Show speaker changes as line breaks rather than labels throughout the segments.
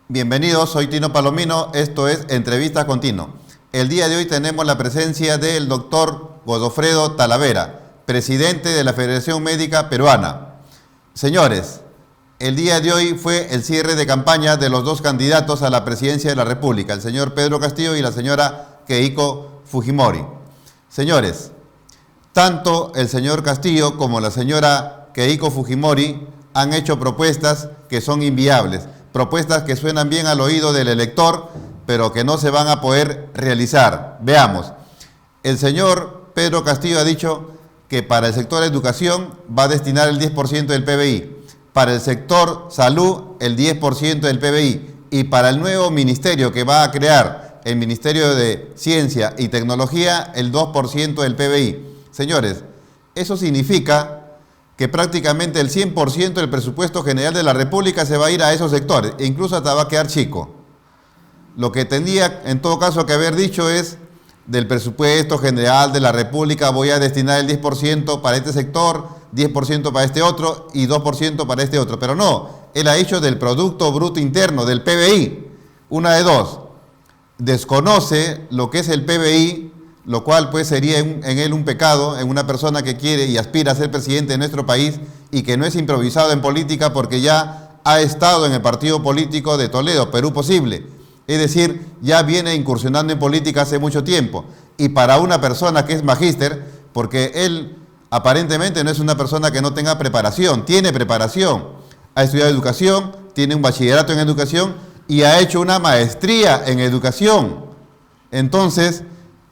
Bienvenidos, soy Tino Palomino, esto es Entrevista con Tino. El día de hoy tenemos la presencia del doctor Godofredo Talavera, presidente de la Federación Médica Peruana. Señores, el día de hoy fue el cierre de campaña de los dos candidatos a la presidencia de la República, el señor Pedro Castillo y la señora Keiko Fujimori. Señores, tanto el señor Castillo como la señora Keiko Fujimori han hecho propuestas que son inviables, propuestas que suenan bien al oído del elector, pero que no se van a poder realizar. Veamos, el señor Pedro Castillo ha dicho que para el sector educación va a destinar el 10% del PBI, para el sector salud el 10% del PBI y para el nuevo ministerio que va a crear, el Ministerio de Ciencia y Tecnología, el 2% del PBI. Señores, eso significa que prácticamente el 100% del presupuesto general de la República se va a ir a esos sectores, e incluso hasta va a quedar chico. Lo que tendría en todo caso que haber dicho es, del presupuesto general de la República voy a destinar el 10% para este sector, 10% para este otro y 2% para este otro. Pero no, él ha dicho del Producto Bruto Interno, del PBI. Una de dos, desconoce lo que es el PBI, lo cual pues sería en él un pecado, en una persona que quiere y aspira a ser presidente de nuestro país y que no es improvisado en política porque ya ha estado en el partido político de Toledo, Perú Posible. Es decir, ya viene incursionando en política hace mucho tiempo. Y para una persona que es magíster, porque él aparentemente no es una persona que no tenga preparación, tiene preparación, ha estudiado educación, tiene un bachillerato en educación y ha hecho una maestría en educación. Entonces,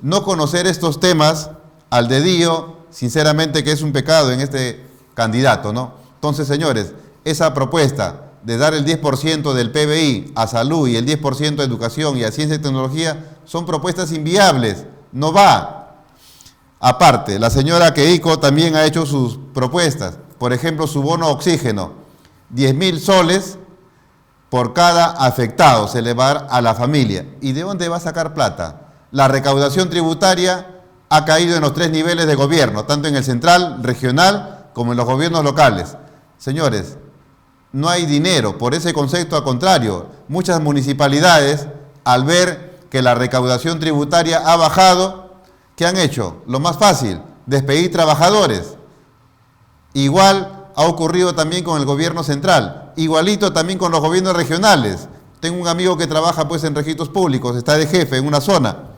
no conocer estos temas al dedillo, sinceramente que es un pecado en este candidato, ¿no? Entonces, señores, esa propuesta de dar el 10% del PBI a salud y el 10% a educación y a ciencia y tecnología son propuestas inviables, no va. Aparte, la señora Keiko también ha hecho sus propuestas, por ejemplo, su bono oxígeno, 10.000 soles por cada afectado se le va a dar a la familia. ¿Y de dónde va a sacar plata? La recaudación tributaria ha caído en los 3 niveles de gobierno, tanto en el central, regional, como en los gobiernos locales. Señores, no hay dinero, por ese concepto al contrario. Muchas municipalidades, al ver que la recaudación tributaria ha bajado, ¿qué han hecho? Lo más fácil, despedir trabajadores. Igual ha ocurrido también con el gobierno central, igualito también con los gobiernos regionales. Tengo un amigo que trabaja pues en registros públicos, está de jefe en una zona,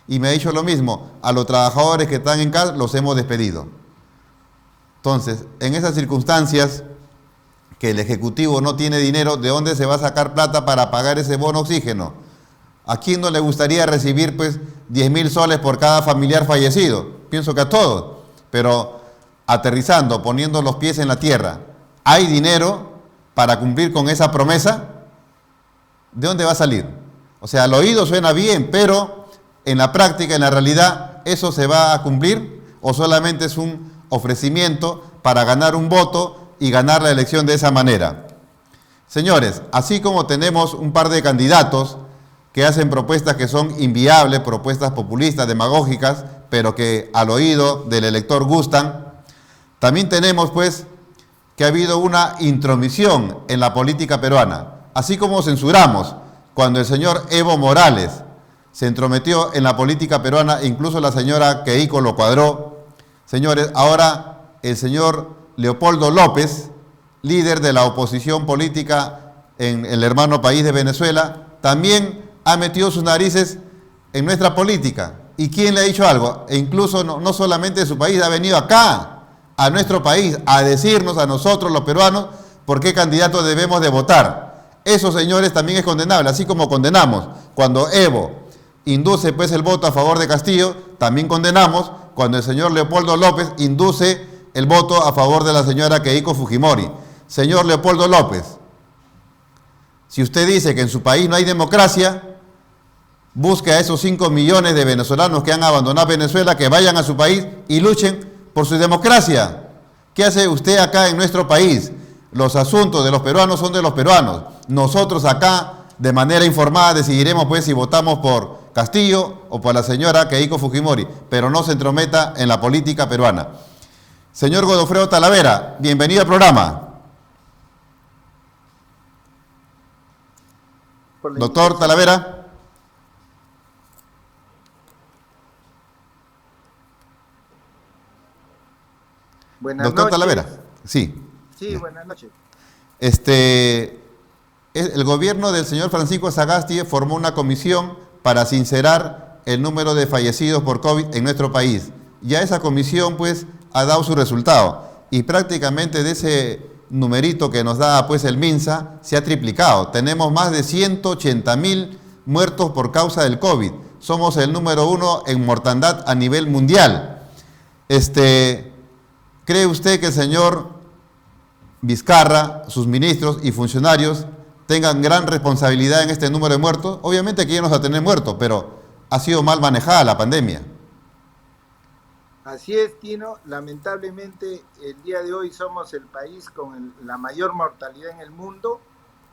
y me ha dicho lo mismo, a los trabajadores que están en casa los hemos despedido. Entonces, en esas circunstancias, que el Ejecutivo no tiene dinero, ¿de dónde se va a sacar plata para pagar ese bono oxígeno? ¿A quién no le gustaría recibir pues 10.000 soles por cada familiar fallecido? Pienso que a todos, pero aterrizando, poniendo los pies en la tierra, ¿hay dinero para cumplir con esa promesa? ¿De dónde va a salir? O sea, al oído suena bien, pero en la práctica, en la realidad, ¿eso se va a cumplir? ¿O solamente es un ofrecimiento para ganar un voto y ganar la elección de esa manera? Señores, así como tenemos un par de candidatos que hacen propuestas que son inviables, propuestas populistas, demagógicas, pero que al oído del elector gustan, también tenemos pues que ha habido una intromisión en la política peruana. Así como censuramos cuando el señor Evo Morales se entrometió en la política peruana, incluso la señora Keiko lo cuadró. Señores, ahora el señor Leopoldo López, líder de la oposición política en el hermano país de Venezuela, también ha metido sus narices en nuestra política. ¿Y quién le ha dicho algo? E incluso no solamente de su país, ha venido acá, a nuestro país, a decirnos a nosotros los peruanos por qué candidato debemos de votar. Eso, señores, también es condenable, así como condenamos cuando Evo induce pues el voto a favor de Castillo, también condenamos cuando el señor Leopoldo López induce el voto a favor de la señora Keiko Fujimori. Señor Leopoldo López, si usted dice que en su país no hay democracia, busque a esos 5 millones de venezolanos que han abandonado Venezuela, que vayan a su país y luchen por su democracia. ¿Qué hace usted acá en nuestro país? Los asuntos de los peruanos son de los peruanos. Nosotros acá, de manera informada, decidiremos pues si votamos por Castillo o por la señora Keiko Fujimori, pero no se entrometa en la política peruana. Señor Godofredo Talavera, bienvenido al programa.
por la
Doctor
invitación.
Talavera.
Buenas
Doctor Talavera,
noches.
sí.
Sí,
Ya.
buenas noches.
El gobierno del señor Francisco Sagasti formó una comisión para sincerar el número de fallecidos por COVID en nuestro país. Ya esa comisión pues ha dado su resultado y prácticamente de ese numerito que nos da pues el MINSA se ha triplicado. Tenemos más de 180.000 muertos por causa del COVID. Somos el número 1 en mortandad a nivel mundial. ¿Cree usted que el señor Vizcarra, sus ministros y funcionarios tengan gran responsabilidad en este número de muertos? Obviamente que ya no va a tener muertos, pero ha sido mal manejada la pandemia.
Así es, Tino. Lamentablemente, el día de hoy somos el país con la mayor mortalidad en el mundo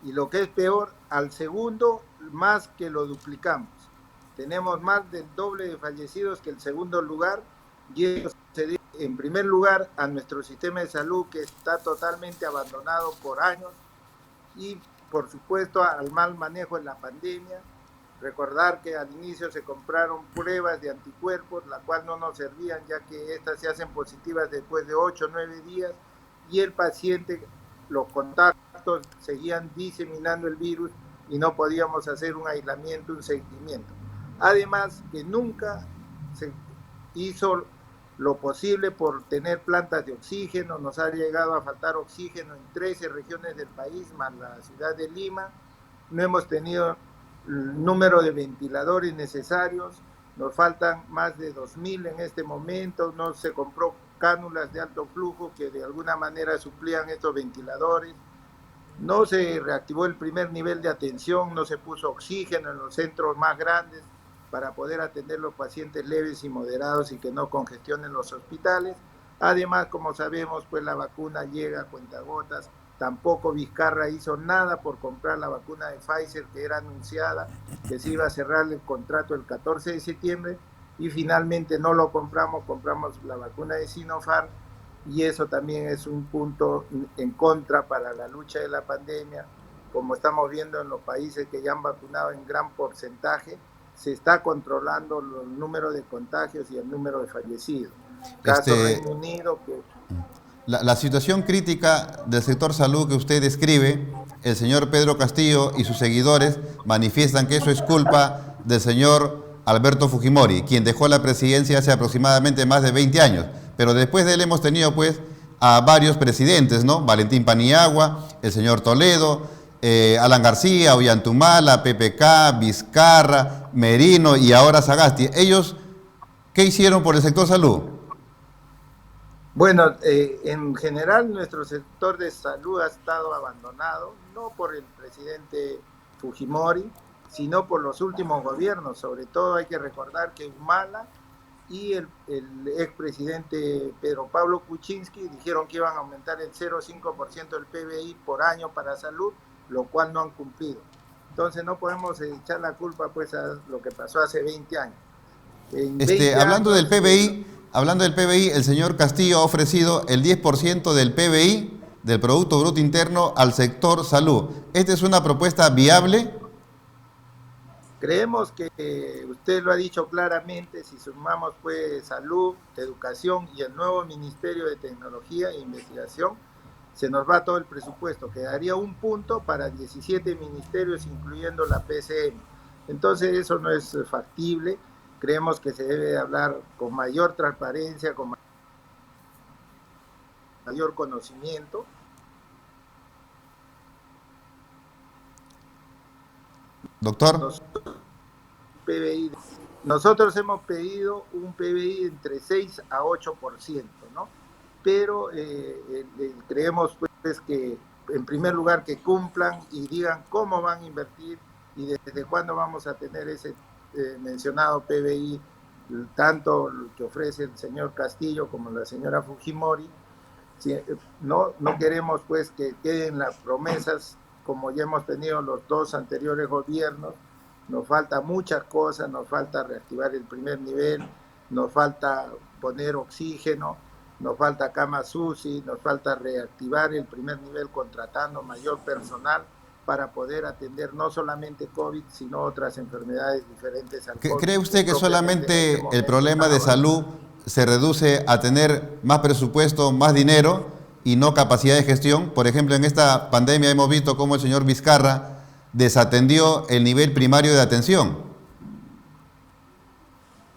y lo que es peor, al segundo más que lo duplicamos. Tenemos más del doble de fallecidos que el segundo lugar y eso se debe, en primer lugar, a nuestro sistema de salud que está totalmente abandonado por años y, por supuesto, al mal manejo en la pandemia. Recordar que al inicio se compraron pruebas de anticuerpos, la cual no nos servían ya que estas se hacen positivas después de 8 o 9 días y el paciente, los contactos seguían diseminando el virus y no podíamos hacer un aislamiento, un seguimiento. Además que nunca se hizo lo posible por tener plantas de oxígeno, nos ha llegado a faltar oxígeno en 13 regiones del país, más la ciudad de Lima, no hemos tenido el número de ventiladores necesarios, nos faltan más de 2.000 en este momento, no se compró cánulas de alto flujo que de alguna manera suplían estos ventiladores, no se reactivó el primer nivel de atención, no se puso oxígeno en los centros más grandes para poder atender los pacientes leves y moderados y que no congestionen los hospitales. Además, como sabemos, pues la vacuna llega a cuentagotas. Tampoco Vizcarra hizo nada por comprar la vacuna de Pfizer que era anunciada, que se iba a cerrar el contrato el 14 de septiembre y finalmente no lo compramos, compramos la vacuna de Sinopharm y eso también es un punto en contra para la lucha de la pandemia. Como estamos viendo en los países que ya han vacunado en gran porcentaje, se está controlando el número de contagios y el número de fallecidos. Caso Reino
Este,
Unido, que
la situación crítica del sector salud que usted describe, el señor Pedro Castillo y sus seguidores manifiestan que eso es culpa del señor Alberto Fujimori, quien dejó la presidencia hace aproximadamente más de 20 años. Pero después de él hemos tenido pues a varios presidentes, ¿no? Valentín Paniagua, el señor Toledo, Alan García, Ollantumala, PPK, Vizcarra, Merino y ahora Sagasti. Ellos, ¿qué hicieron por el sector salud?
bueno, en general nuestro sector de salud ha estado abandonado, no por el presidente Fujimori, sino por los últimos gobiernos. Sobre todo hay que recordar que Humala y el expresidente Pedro Pablo Kuczynski dijeron que iban a aumentar el 0,5% del PBI por año para salud, lo cual no han cumplido. Entonces no podemos echar la culpa pues a lo que pasó hace 20 años. En 20
Hablando del
años
PBI, el señor Castillo ha ofrecido el 10% del PBI, del Producto Bruto Interno, al sector salud. ¿Esta es una propuesta viable?
creemos que usted lo ha dicho claramente, si sumamos pues salud, educación y el nuevo Ministerio de Tecnología e Investigación, se nos va todo el presupuesto, quedaría un punto para 17 ministerios, incluyendo la PCM. Entonces eso no es factible, creemos que se debe hablar con mayor transparencia, con mayor conocimiento.
Doctor.
Nos, PBI, nosotros hemos pedido un PBI entre 6 a 8%, ¿no? Pero creemos pues que en primer lugar que cumplan y digan cómo van a invertir y desde cuándo vamos a tener ese mencionado PBI, tanto lo que ofrece el señor Castillo como la señora Fujimori. Si, no queremos pues que queden las promesas como ya hemos tenido los dos anteriores gobiernos. Nos falta muchas cosas, nos falta reactivar el primer nivel, nos falta poner oxígeno, nos falta camas UCI, nos falta reactivar el primer nivel contratando mayor personal para poder atender no solamente COVID, sino otras enfermedades diferentes al COVID.
¿Cree usted que solamente el problema de salud se reduce a tener más presupuesto, más dinero y no capacidad de gestión? Por ejemplo, en esta pandemia hemos visto cómo el señor Vizcarra desatendió el nivel primario de atención.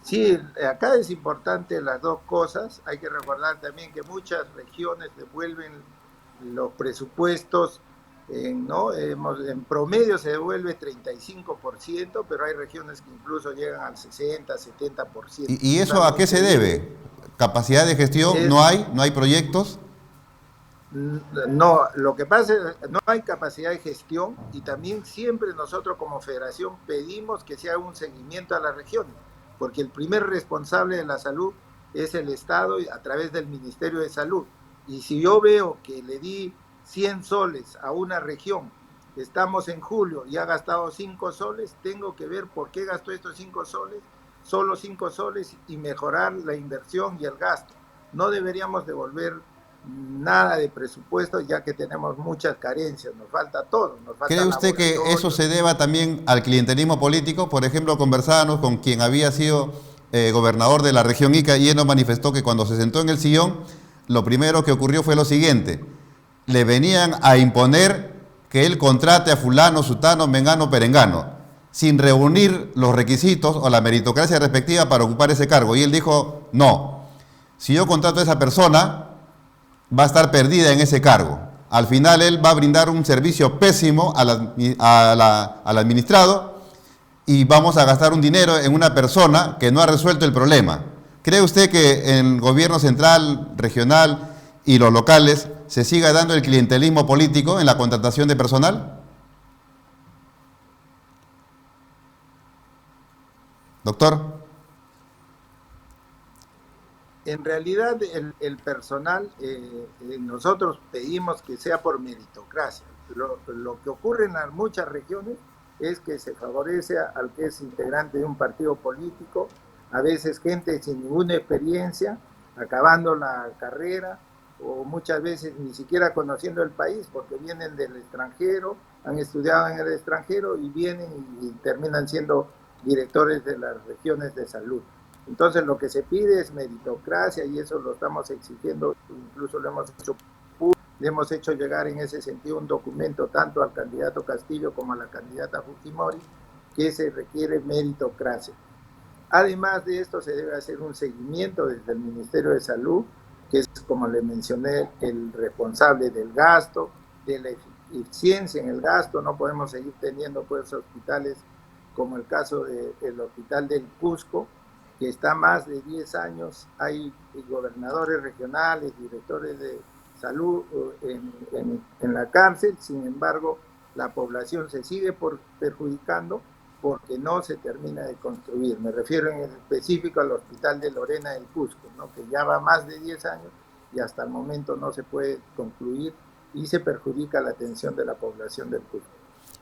Sí, acá es importante las dos cosas. Hay que recordar también que muchas regiones devuelven los presupuestos, ¿no? En promedio se devuelve 35%, pero hay regiones que incluso llegan al 60, 70%.
¿Y eso a qué se debe? ¿Capacidad de gestión? ¿No hay proyectos?
No, lo que pasa es que no hay capacidad de gestión y también siempre nosotros como federación pedimos que se haga un seguimiento a las regiones, porque el primer responsable de la salud es el Estado a través del Ministerio de Salud. Y si yo veo que le di 100 soles a una región, estamos en julio y ha gastado 5 soles, tengo que ver por qué gastó estos 5 soles, solo 5 soles, y mejorar la inversión y el gasto. No deberíamos devolver nada de presupuesto, ya que tenemos muchas carencias, nos falta todo.
¿Cree usted que eso se deba también al clientelismo político? Por ejemplo, conversábamos con quien había sido gobernador de la región Ica y él nos manifestó que cuando se sentó en el sillón, lo primero que ocurrió fue lo siguiente: le venían a imponer que él contrate a fulano, sutano, mengano, perengano, sin reunir los requisitos o la meritocracia respectiva para ocupar ese cargo. Y él dijo, no, si yo contrato a esa persona, va a estar perdida en ese cargo. Al final él va a brindar un servicio pésimo al administrado y vamos a gastar un dinero en una persona que no ha resuelto el problema. ¿Cree usted que en el gobierno central, regional y los locales se siga dando el clientelismo político en la contratación de personal? Doctor.
En realidad el personal, nosotros pedimos que sea por meritocracia. Lo que ocurre en muchas regiones es que se favorece al que es integrante de un partido político, a veces gente sin ninguna experiencia, acabando la carrera, o muchas veces ni siquiera conociendo el país, porque vienen del extranjero, han estudiado en el extranjero y vienen y terminan siendo directores de las regiones de salud. Entonces lo que se pide es meritocracia y eso lo estamos exigiendo, incluso le hemos hecho llegar en ese sentido un documento tanto al candidato Castillo como a la candidata Fujimori, que se requiere meritocracia. Además de esto se debe hacer un seguimiento desde el Ministerio de Salud, que es, como le mencioné, el responsable del gasto, de la eficiencia en el gasto. No podemos seguir teniendo pues hospitales como el caso del hospital del Cusco, que está más de 10 años, hay gobernadores regionales, directores de salud en la cárcel, sin embargo, la población se sigue perjudicando porque no se termina de construir. Me refiero en específico al hospital de Lorena del Cusco, ¿no? Que ya va más de 10 años y hasta el momento no se puede concluir y se perjudica la atención de la población del Cusco.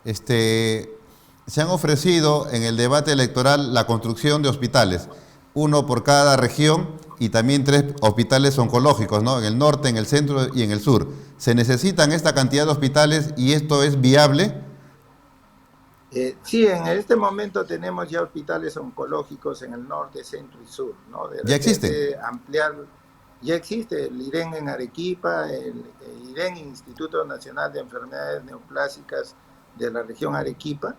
Se han ofrecido en el debate electoral la construcción de hospitales, uno por cada región y también 3 hospitales oncológicos, ¿no? En el norte, en el centro y en el sur. ¿Se necesitan esta cantidad de hospitales y esto es viable?
Sí, en este momento tenemos ya hospitales oncológicos en el norte, centro y sur, ¿no?
¿Ya existe?
Ya existe el IREN en Arequipa, el IREN, Instituto Nacional de Enfermedades Neoplásicas de la región Arequipa,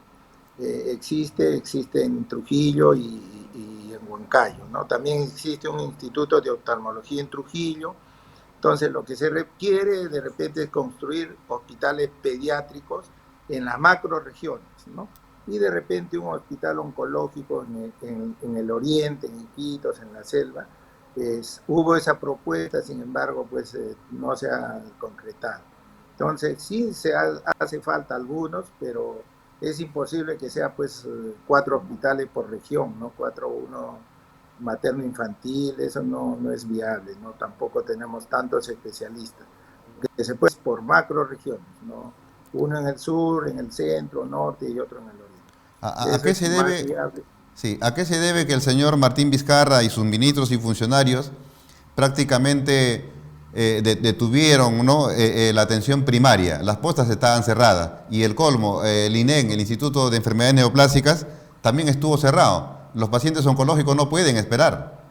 existe en Trujillo y en Huancayo, ¿no? También existe un instituto de oftalmología en Trujillo. Entonces lo que se requiere de repente es construir hospitales pediátricos en las macroregiones, ¿no? Y de repente un hospital oncológico en el oriente, en Iquitos, en la selva. Hubo esa propuesta, sin embargo, pues no se ha concretado. Entonces sí hace falta algunos, pero es imposible que sea pues 4 hospitales por región, ¿no? 4 o 1 materno-infantil, eso no es viable, ¿no? Tampoco tenemos tantos especialistas. Que se puede por macro regiones, ¿no? Uno en el sur, en el centro, norte y otro en el oriente.
¿A qué se debe? Sí, ¿a qué se debe que el señor Martín Vizcarra y sus ministros y funcionarios prácticamente detuvieron, ¿no? La atención primaria, las postas estaban cerradas y el colmo, el INEN, el Instituto de Enfermedades Neoplásicas, también estuvo cerrado. Los pacientes oncológicos no pueden esperar.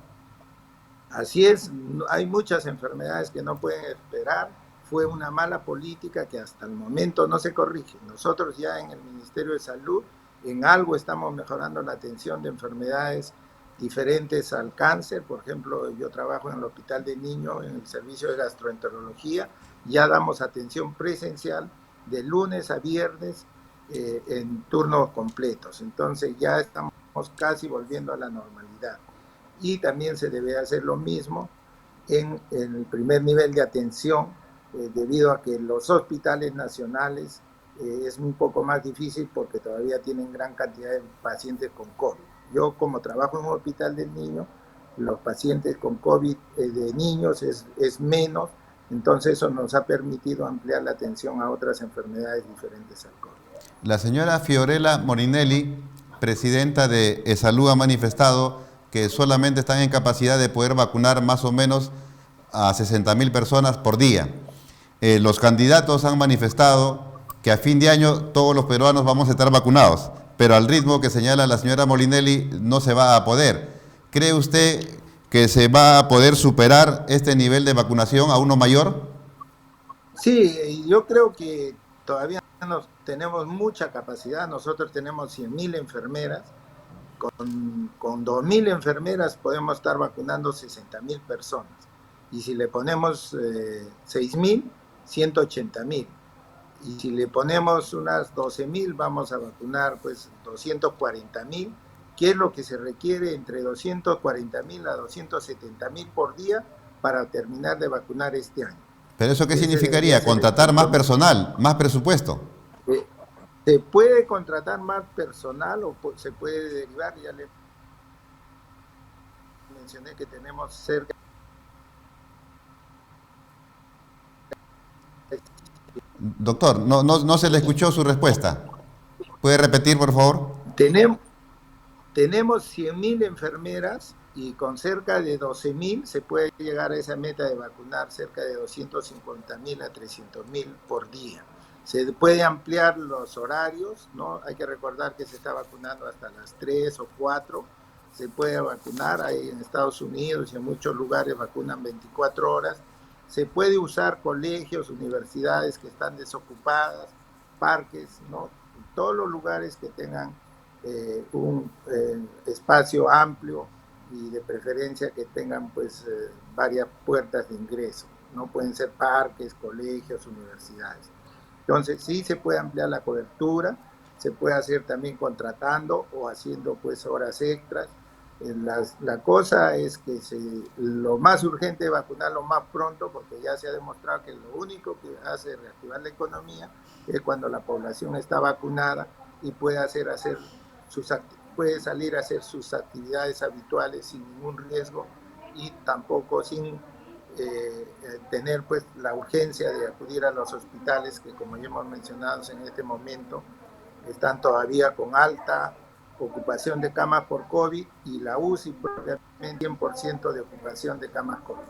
Así es, hay muchas enfermedades que no pueden esperar. Fue una mala política que hasta el momento no se corrige. Nosotros ya en el Ministerio de Salud en algo estamos mejorando la atención de enfermedades diferentes al cáncer. Por ejemplo, yo trabajo en el Hospital de Niños, en el servicio de gastroenterología. Ya damos atención presencial de lunes a viernes en turnos completos. Entonces ya estamos casi volviendo a la normalidad. Y también se debe hacer lo mismo en el primer nivel de atención, debido a que los hospitales nacionales es un poco más difícil porque todavía tienen gran cantidad de pacientes con COVID. Yo, como trabajo en un hospital del niño, los pacientes con COVID de niños es menos, entonces eso nos ha permitido ampliar la atención a otras enfermedades diferentes al COVID.
La señora Fiorella Morinelli, presidenta de ESalud, ha manifestado que solamente están en capacidad de poder vacunar más o menos a 60.000 personas por día. Los candidatos han manifestado que a fin de año todos los peruanos vamos a estar vacunados, pero al ritmo que señala la señora Morinelli no se va a poder. ¿Cree usted que se va a poder superar este nivel de vacunación a uno mayor?
Sí, yo creo que todavía tenemos mucha capacidad. Nosotros tenemos 100.000 enfermeras. Con 2.000 enfermeras podemos estar vacunando 60.000 personas. Y si le ponemos 6.000, 180.000. Y si le ponemos unas 12.000, vamos a vacunar pues 240.000, que es lo que se requiere entre 240.000 a 270.000 por día para terminar de vacunar este año.
¿Pero eso qué significaría? ¿Contratar más personal, más presupuesto?
Se puede contratar más personal o se puede derivar, ya le mencioné que tenemos cerca.
Doctor, no se le escuchó su respuesta. ¿Puede repetir, por favor?
Tenemos 100.000 enfermeras y con cerca de 12.000 se puede llegar a esa meta de vacunar cerca de 250.000 a 300.000 por día. Se puede ampliar los horarios, ¿no? Hay que recordar que se está vacunando hasta las 3 o 4. Se puede vacunar, ahí en Estados Unidos y en muchos lugares vacunan 24 horas. Se puede usar colegios, universidades que están desocupadas, parques, ¿no? Todos los lugares que tengan un espacio amplio y de preferencia que tengan pues varias puertas de ingreso. No pueden ser parques, colegios, universidades. Entonces sí se puede ampliar la cobertura, se puede hacer también contratando o haciendo pues horas extras. La cosa es que lo más urgente es vacunarlo más pronto, porque ya se ha demostrado que lo único que hace reactivar la economía es cuando la población está vacunada y puede salir a hacer sus actividades habituales sin ningún riesgo y tampoco sin tener pues la urgencia de acudir a los hospitales que, como ya hemos mencionado en este momento, están todavía con alta ocupación de camas por COVID y la UCI probablemente 100% de ocupación de camas COVID.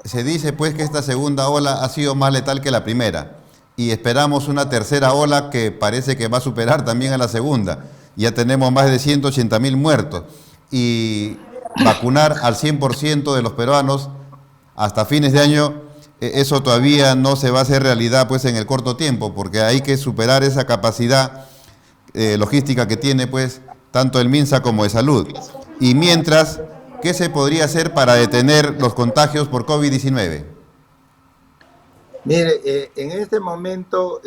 Se dice pues que esta segunda ola ha sido más letal que la primera y esperamos una tercera ola que parece que va a superar también a la segunda. Ya tenemos más de 180.000 muertos y vacunar al 100% de los peruanos hasta fines de año, eso todavía no se va a hacer realidad pues en el corto tiempo, porque hay que superar esa capacidad logística que tiene pues tanto el MINSA como ESalud. Y mientras, ¿qué se podría hacer para detener los contagios por COVID-19?
Mire, en este momento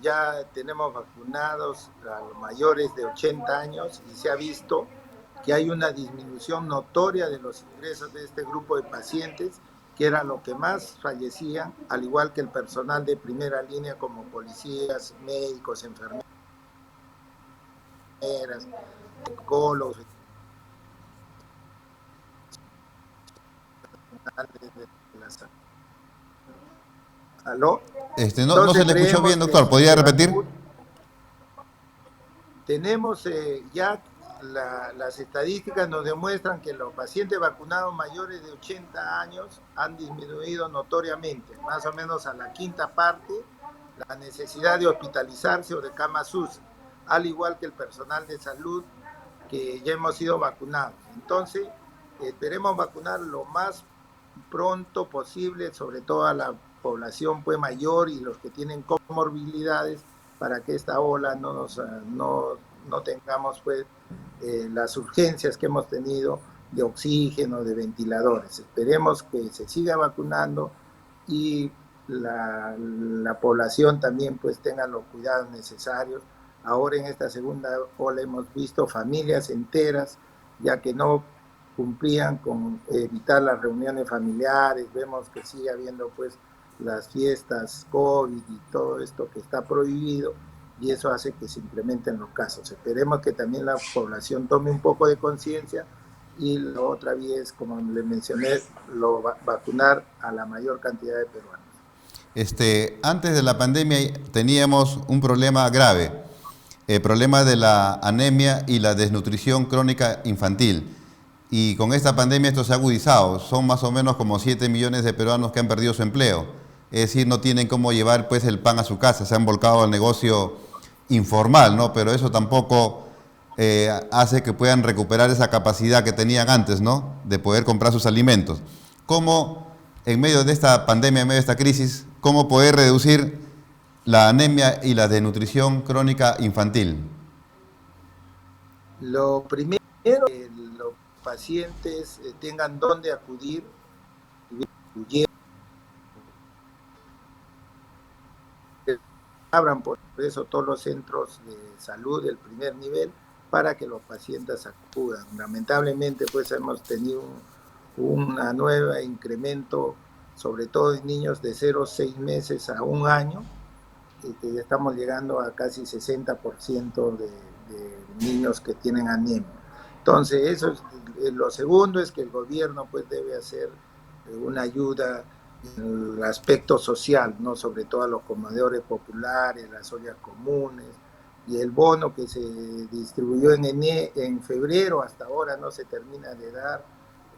ya tenemos vacunados a los mayores de 80 años y se ha visto que hay una disminución notoria de los ingresos de este grupo de pacientes, que era lo que más fallecían, al igual que el personal de primera línea como policías, médicos, enfermeras, psicólogos, ¿aló?
No se le escuchó bien, doctor. ¿Podría repetir?
Tenemos ya las estadísticas nos demuestran que los pacientes vacunados mayores de 80 años han disminuido notoriamente, más o menos a la quinta parte, la necesidad de hospitalizarse o de camas UCI, al igual que el personal de salud que ya hemos sido vacunados. Entonces, esperemos vacunar lo más pronto posible, sobre todo a la población pues mayor y los que tienen comorbilidades, para que esta ola no tengamos pues las urgencias que hemos tenido de oxígeno, de ventiladores. Esperemos que se siga vacunando y la población también pues tenga los cuidados necesarios. Ahora en esta segunda ola hemos visto familias enteras ya que no cumplían con evitar las reuniones familiares, vemos que sigue habiendo pues las fiestas COVID y todo esto que está prohibido, y eso hace que se incrementen los casos. Esperemos que también la población tome un poco de conciencia, y la otra vía es, como le mencioné, vacunar a la mayor cantidad de peruanos.
Antes de la pandemia teníamos un problema grave, el problema de la anemia y la desnutrición crónica infantil. Y con esta pandemia esto se ha agudizado. Son más o menos como 7 millones de peruanos que han perdido su empleo. Es decir, no tienen cómo llevar pues el pan a su casa, se han volcado al negocio informal, ¿no? Pero eso tampoco hace que puedan recuperar esa capacidad que tenían antes, ¿no? De poder comprar sus alimentos. ¿Cómo, en medio de esta pandemia, en medio de esta crisis, cómo poder reducir la anemia y la desnutrición crónica infantil?
Lo primero, que los pacientes tengan dónde acudir, abran por eso todos los centros de salud del primer nivel para que los pacientes acudan. Lamentablemente pues hemos tenido un nuevo incremento, sobre todo en niños de 0 a 6 meses a 1 año, que ya estamos llegando a casi 60% de niños que tienen anemia. Entonces, eso es, lo segundo es que el gobierno pues debe hacer una ayuda en el aspecto social, ¿no? Sobre todo a los comedores populares, las ollas comunes, y el bono que se distribuyó en febrero hasta ahora no se termina de dar,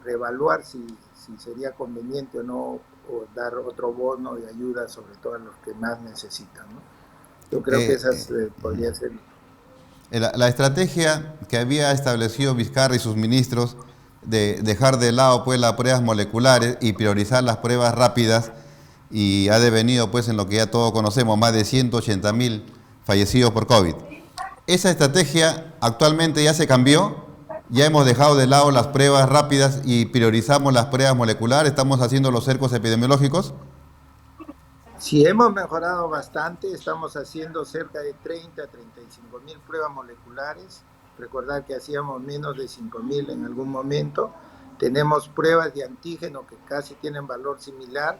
reevaluar si sería conveniente o no, o dar otro bono de ayuda, sobre todo a los que más necesitan, ¿no? Yo creo que esas podría ser.
La estrategia que había establecido Vizcarra y sus ministros de dejar de lado pues las pruebas moleculares y priorizar las pruebas rápidas, y ha devenido pues en lo que ya todos conocemos, más de 180.000 fallecidos por COVID. Esa estrategia actualmente ya se cambió, ya hemos dejado de lado las pruebas rápidas y priorizamos las pruebas moleculares, estamos haciendo los cercos epidemiológicos.
Sí, hemos mejorado bastante, estamos haciendo cerca de 30 a 35 mil pruebas moleculares. Recordar que hacíamos menos de 5.000 en algún momento. Tenemos pruebas de antígeno que casi tienen valor similar,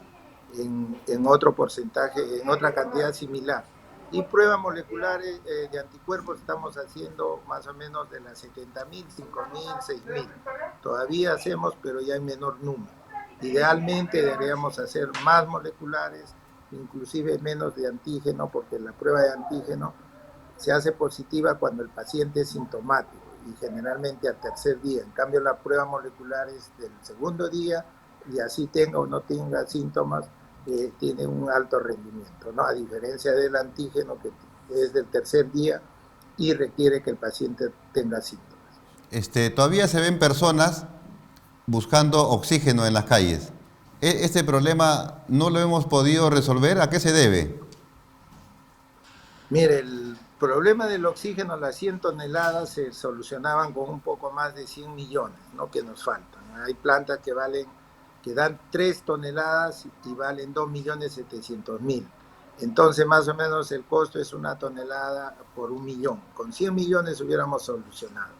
en otro porcentaje, en otra cantidad similar. Y pruebas moleculares de anticuerpos estamos haciendo más o menos de las 70.000, 5.000, 6.000. Todavía hacemos, pero ya en menor número. Idealmente deberíamos hacer más moleculares, inclusive menos de antígeno, porque la prueba de antígeno se hace positiva cuando el paciente es sintomático y generalmente al tercer día. En cambio, la prueba molecular es del segundo día, y así tenga o no tenga síntomas, tiene un alto rendimiento, ¿no? A diferencia del antígeno, que es del tercer día y requiere que el paciente tenga síntomas.
Todavía se ven personas buscando oxígeno en las calles. ¿Este problema no lo hemos podido resolver? ¿A qué se debe?
Mire, el problema del oxígeno, las 100 toneladas se solucionaban con un poco más de 100 millones, ¿no? Que nos faltan. Hay plantas que dan 3 toneladas y valen 2.700.000. Entonces, más o menos el costo es 1 tonelada por 1 millón. Con 100 millones hubiéramos solucionado.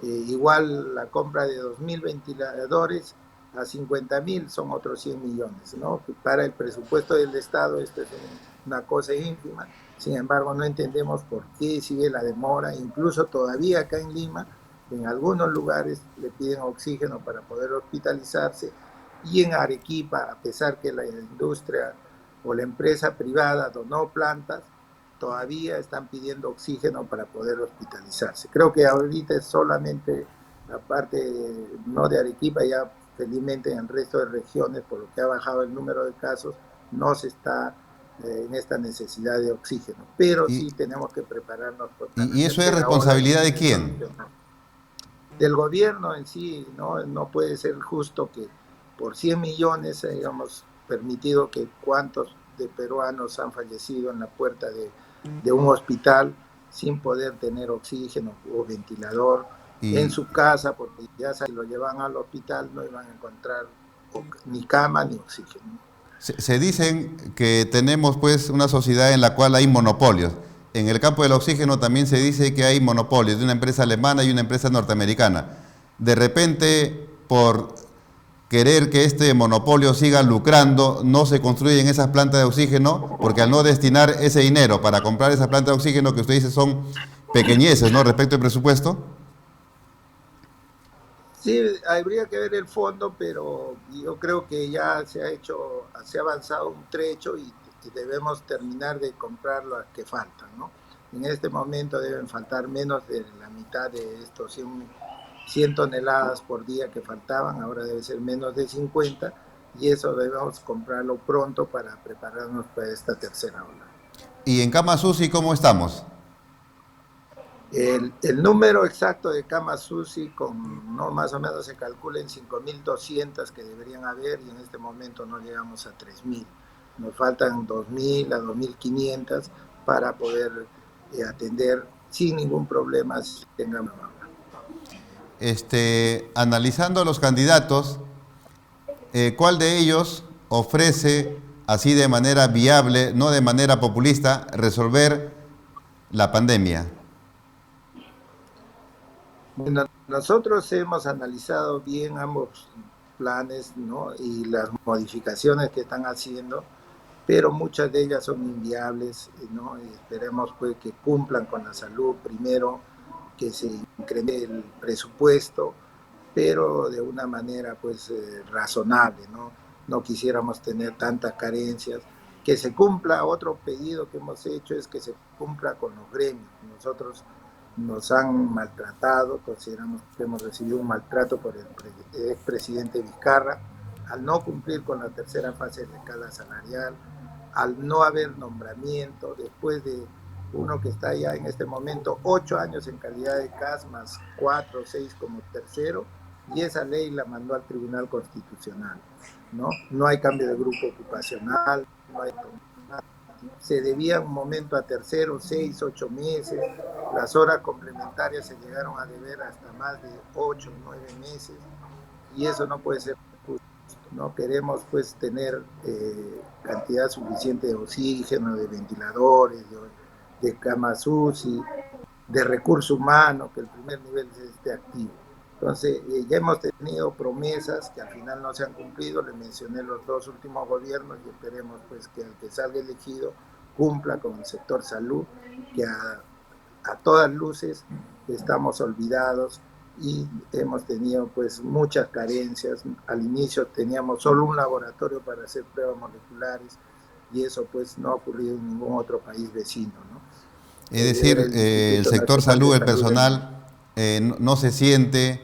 Igual la compra de 2.000 ventiladores a 50.000 son otros 100 millones, ¿no? Para el presupuesto del Estado esto es una cosa ínfima. Sin embargo, no entendemos por qué sigue la demora. Incluso todavía acá en Lima, en algunos lugares le piden oxígeno para poder hospitalizarse, y en Arequipa, a pesar que la industria o la empresa privada donó plantas, todavía están pidiendo oxígeno para poder hospitalizarse. Creo que ahorita es solamente la parte no de Arequipa, ya felizmente en el resto de regiones, por lo que ha bajado el número de casos, no se está en esta necesidad de oxígeno, pero sí tenemos que prepararnos para la
Y eso es
tercera ola y
responsabilidad de
poder
quién.
solucionar. Del gobierno en sí, ¿no? No puede ser justo que por 100 millones hayamos permitido que cuántos de peruanos han fallecido en la puerta de un hospital sin poder tener oxígeno o ventilador en
Y
su casa, porque ya si lo llevan al hospital no iban a encontrar ni cama ni oxígeno.
se dicen que tenemos pues una sociedad en la cual hay monopolios. En el campo del oxígeno también se dice que hay monopolios de una empresa alemana y una empresa norteamericana. De repente, por querer que este monopolio siga lucrando, no se construyen esas plantas de oxígeno, porque al no destinar ese dinero para comprar esas plantas de oxígeno que usted dice son pequeñeces, ¿no? Respecto al presupuesto.
Sí, habría que ver el fondo, pero yo creo que ya se ha avanzado un trecho y debemos terminar de comprar las que faltan, ¿no? En este momento deben faltar menos de la mitad de estos 100 toneladas por día que faltaban, ahora debe ser menos de 50 y eso debemos comprarlo pronto para prepararnos para esta tercera ola.
Y en camas UCI, ¿cómo estamos?
El número exacto de camas UCI no, más o menos se calcula en 5.200 que deberían haber y en este momento no llegamos a 3.000. Nos faltan 2.000 a 2.500 para poder atender sin ningún problema si tengamos.
Analizando a los candidatos, ¿cuál de ellos ofrece, así de manera viable, no de manera populista, resolver la pandemia?
Bueno, nosotros hemos analizado bien ambos planes, ¿no? Y las modificaciones que están haciendo, pero muchas de ellas son inviables, ¿no? Y esperemos pues que cumplan con la salud primero, que se incremente el presupuesto, pero de una manera pues razonable, ¿no? No quisiéramos tener tantas carencias. Que se cumpla, otro pedido que hemos hecho es que se cumpla con los gremios. Nosotros nos han maltratado, consideramos que hemos recibido un maltrato por el expresidente Vizcarra, al no cumplir con la tercera fase de la escala salarial, al no haber nombramiento, después de uno que está ya en este momento 8 años en calidad de CAS, más 4 o 6 como tercero, y esa ley la mandó al Tribunal Constitucional, ¿no? No hay cambio de grupo ocupacional, no hay se debía un momento a terceros, 6, 8 meses, las horas complementarias se llegaron a deber hasta más de 8, 9 meses, y eso no puede ser justo, ¿no? Queremos pues tener cantidad suficiente de oxígeno, de ventiladores, de camas UCI, de recurso humano, que el primer nivel esté activo. Entonces, ya hemos tenido promesas que al final no se han cumplido, les mencioné los dos últimos gobiernos y esperemos pues que el que salga elegido cumpla con el sector salud, que a todas luces estamos olvidados y hemos tenido pues muchas carencias. Al inicio teníamos solo un laboratorio para hacer pruebas moleculares y eso pues no ha ocurrido en ningún otro país vecino, ¿no?
Es decir, el sector salud, el personal, no se siente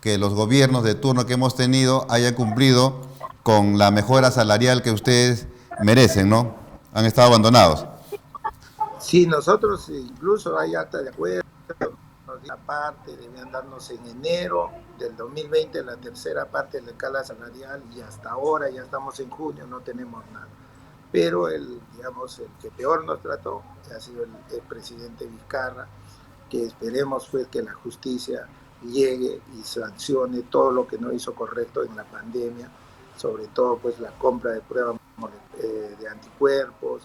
que los gobiernos de turno que hemos tenido hayan cumplido con la mejora salarial que ustedes merecen, ¿no? Han estado abandonados.
Sí, nosotros incluso hay acta de acuerdo, la parte debían darnos en enero del 2020 la tercera parte de la escala salarial y hasta ahora ya estamos en junio, no tenemos nada. Pero digamos, el que peor nos trató ha sido el presidente Vizcarra, que esperemos pues que la justicia llegue y sancione todo lo que no hizo correcto en la pandemia, sobre todo pues la compra de pruebas de anticuerpos,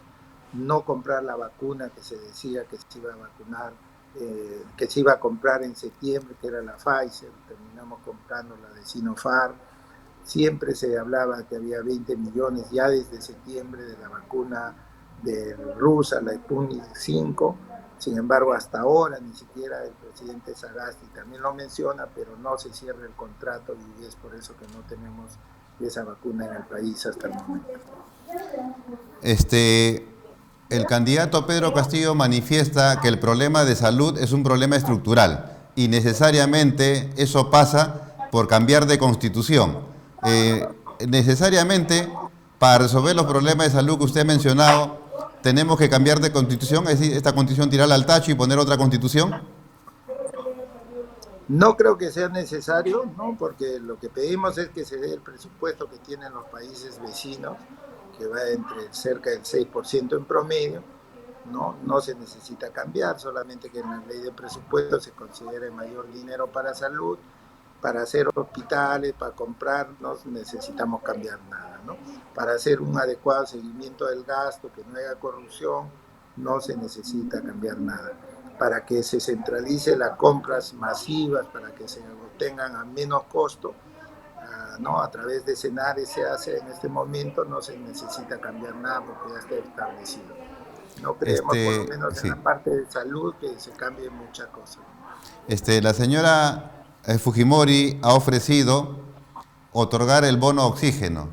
no comprar la vacuna que se decía que se iba a vacunar, que se iba a comprar en septiembre, que era la Pfizer, terminamos comprando la de Sinopharm. Siempre se hablaba que había 20 millones ya desde septiembre de la vacuna de rusa, la Sputnik 5. Sin embargo, hasta ahora ni siquiera el presidente Sagasti también lo menciona, pero no se cierra el contrato y es por eso que no tenemos esa vacuna en el país hasta el momento.
El candidato Pedro Castillo manifiesta que el problema de salud es un problema estructural y necesariamente eso pasa por cambiar de constitución. Necesariamente, para resolver los problemas de salud que usted ha mencionado, tenemos que cambiar de constitución, es decir, esta constitución tirarla al tacho y poner otra constitución.
No creo que sea necesario, ¿no? Porque lo que pedimos es que se dé el presupuesto que tienen los países vecinos, que va entre cerca del 6% en promedio, ¿no? No se necesita cambiar, solamente que en la ley de presupuesto se considere mayor dinero para salud, para hacer hospitales, para comprar, no necesitamos cambiar nada, ¿no? Para hacer un adecuado seguimiento del gasto, que no haya corrupción, no se necesita cambiar nada. Para que se centralice las compras masivas, para que se obtengan a menos costo, ¿no? A través de Senares se hace en este momento, no se necesita cambiar nada porque ya está establecido. No creemos, por lo menos
Sí.
en la parte de salud, que se cambie muchas cosas.
La señora Fujimori ha ofrecido otorgar el bono oxígeno,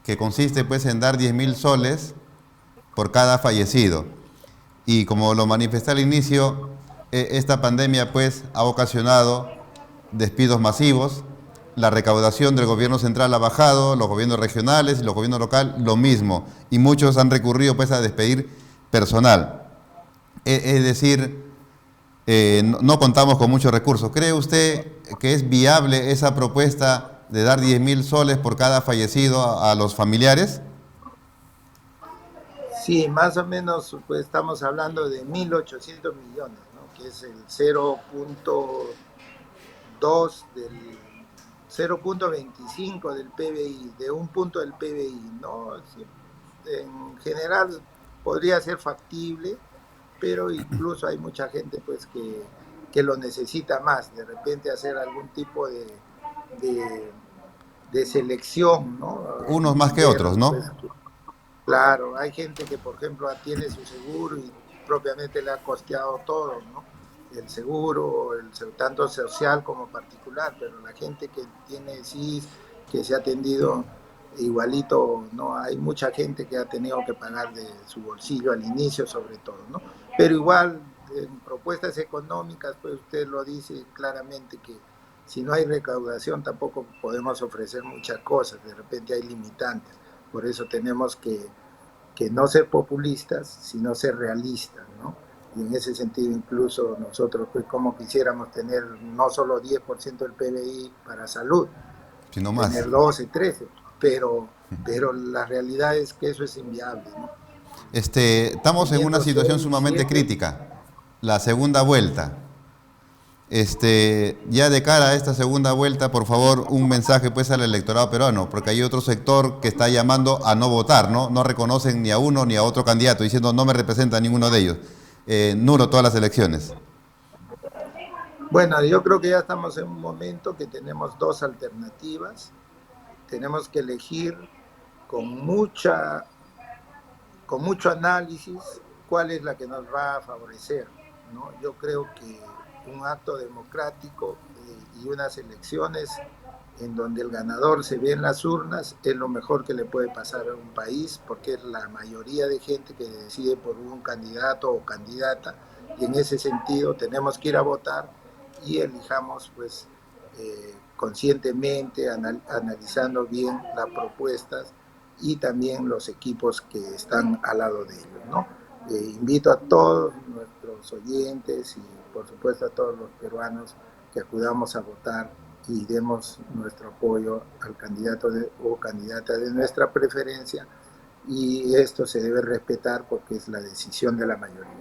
que consiste pues en dar 10.000 soles por cada fallecido. Y como lo manifesté al inicio, esta pandemia pues ha ocasionado despidos masivos, la recaudación del gobierno central ha bajado, los gobiernos regionales y los gobiernos locales lo mismo, y muchos han recurrido pues a despedir personal. Es decir, no contamos con muchos recursos. ¿Cree usted que es viable esa propuesta de dar 10.000 soles por cada fallecido a los familiares?
Sí, más o menos pues, estamos hablando de 1.800 millones, ¿no? Que es el 0.2 del 0.25 del PBI, de un punto del PBI, ¿no? En general podría ser factible, pero incluso hay mucha gente pues que lo necesita más, de repente hacer algún tipo de selección, ¿no?
Unos más que otros, ¿no?
Pues, claro, hay gente que, por ejemplo, tiene su seguro y propiamente le ha costeado todo, ¿no? El seguro, tanto social como particular, pero la gente que tiene SIS, que se ha atendido igualito, ¿no? Hay mucha gente que ha tenido que pagar de su bolsillo al inicio, sobre todo, ¿no? Pero igual, en propuestas económicas, pues usted lo dice claramente que si no hay recaudación tampoco podemos ofrecer muchas cosas, de repente hay limitantes. Por eso tenemos que no ser populistas, sino ser realistas, ¿no? Y en ese sentido incluso nosotros, pues como quisiéramos tener no solo 10% del PBI para salud,
sino más.
Tener 12, 13, pero la realidad es que eso es inviable, ¿no?
Estamos en una situación sumamente crítica, la segunda vuelta. Ya de cara a esta segunda vuelta, por favor, un mensaje pues al electorado peruano, porque hay otro sector que está llamando a no votar, ¿no? No reconocen ni a uno ni a otro candidato, diciendo no me representa a ninguno de ellos. Nulo todas las elecciones.
Bueno, yo creo que ya estamos en un momento que tenemos dos alternativas. Tenemos que elegir con mucho análisis cuál es la que nos va a favorecer, ¿no? Yo creo que un acto democrático y unas elecciones en donde el ganador se ve en las urnas es lo mejor que le puede pasar a un país, porque es la mayoría de gente que decide por un candidato o candidata, y en ese sentido tenemos que ir a votar y elijamos pues conscientemente, analizando bien las propuestas y también los equipos que están al lado de ellos, ¿no? Invito a todos nuestros oyentes y por supuesto a todos los peruanos que acudamos a votar y demos nuestro apoyo al candidato o candidata de nuestra preferencia, y esto se debe respetar porque es la decisión de la mayoría.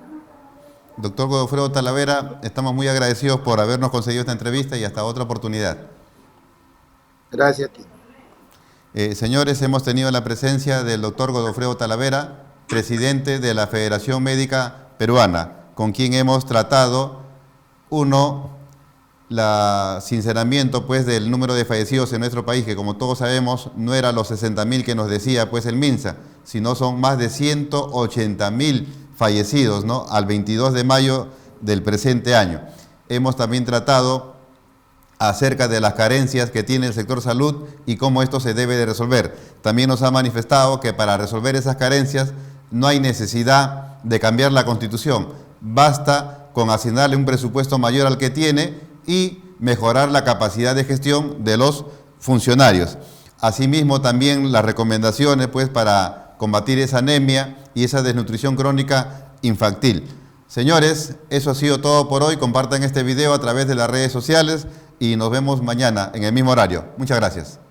Doctor Godofredo Talavera, estamos muy agradecidos por habernos concedido esta entrevista y hasta otra oportunidad.
Gracias a ti.
Señores, hemos tenido la presencia del doctor Godofredo Talavera, presidente de la Federación Médica Peruana, con quien hemos tratado, el sinceramiento pues, del número de fallecidos en nuestro país, que como todos sabemos no era los 60.000 que nos decía pues, el MINSA, sino son más de 180.000 fallecidos, ¿no? Al 22 de mayo del presente año. Hemos también tratado acerca de las carencias que tiene el sector salud y cómo esto se debe de resolver. También nos ha manifestado que para resolver esas carencias no hay necesidad de cambiar la Constitución. Basta con asignarle un presupuesto mayor al que tiene y mejorar la capacidad de gestión de los funcionarios. Asimismo, también las recomendaciones pues, para combatir esa anemia y esa desnutrición crónica infantil. Señores, eso ha sido todo por hoy. Compartan este video a través de las redes sociales y nos vemos mañana en el mismo horario. Muchas gracias.